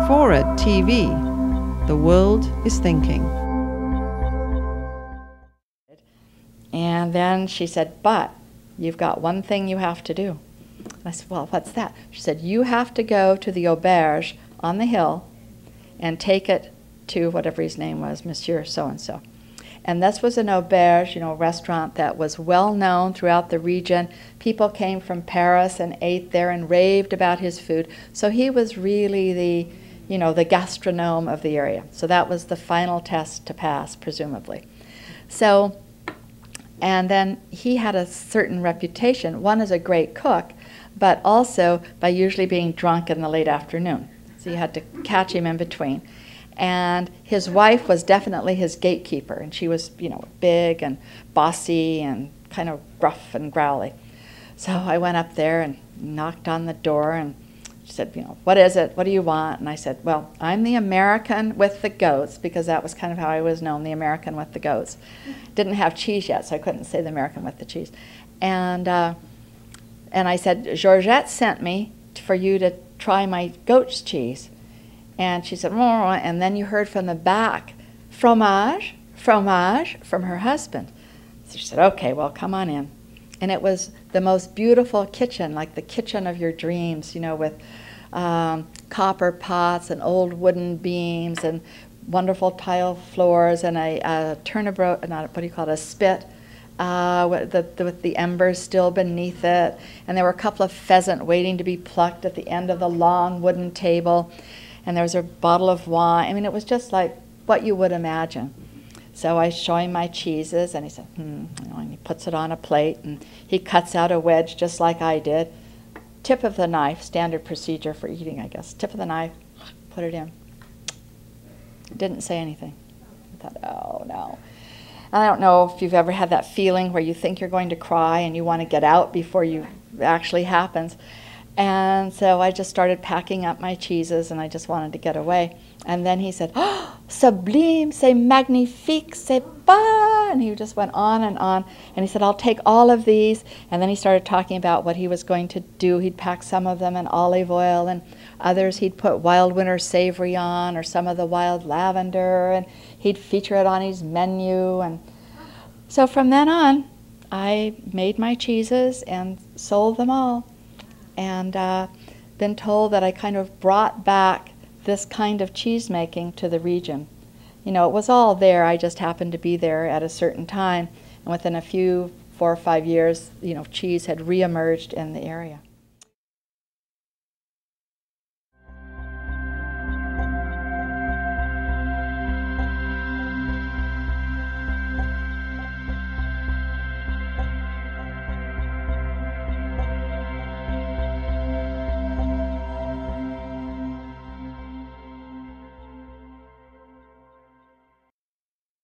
FORA.tv. The world is thinking. And then she said, but you've got one thing you have to do. I said, well, what's that? She said, you have to go to the auberge on the hill and take it to whatever his name was, Monsieur so-and-so. And this was an auberge, restaurant that was well known throughout the region. People came from Paris and ate there and raved about his food. So he was really the gastronome of the area. So that was the final test to pass, presumably. So, and then he had a certain reputation, one as a great cook, but also by usually being drunk in the late afternoon. So you had to catch him in between. And his wife was definitely his gatekeeper, and she was, big and bossy and kind of gruff and growly. So I went up there and knocked on the door, and she said, what is it? What do you want? And I said, well, I'm the American with the goats, because that was kind of how I was known, the American with the goats. Didn't have cheese yet, so I couldn't say the American with the cheese. And I said, Georgette sent me for you to try my goat's cheese. And she said, oh, and then you heard from the back, fromage, fromage, from her husband. So she said, okay, well, come on in. And it was the most beautiful kitchen, like the kitchen of your dreams, with copper pots and old wooden beams and wonderful tile floors and a a spit with the embers still beneath it. And there were a couple of pheasant waiting to be plucked at the end of the long wooden table. And there was a bottle of wine. I mean, it was just like what you would imagine. So I show him my cheeses, and he said, and he puts it on a plate, and he cuts out a wedge just like I did. Tip of the knife, standard procedure for eating, I guess. Tip of the knife, put it in. Didn't say anything. I thought, oh, no. I don't know if you've ever had that feeling where you think you're going to cry and you want to get out before it actually happens. And so I just started packing up my cheeses, and I just wanted to get away. And then he said, oh, sublime, c'est magnifique, c'est pas. And he just went on. And he said, I'll take all of these. And then he started talking about what he was going to do. He'd pack some of them in olive oil, and others he'd put wild winter savory on, or some of the wild lavender, and he'd feature it on his menu. And so from then on, I made my cheeses and sold them all. And been told that I kind of brought back this kind of cheese making to the region. It was all there. I just happened to be there at a certain time. And within a few 4 or 5 years, cheese had reemerged in the area.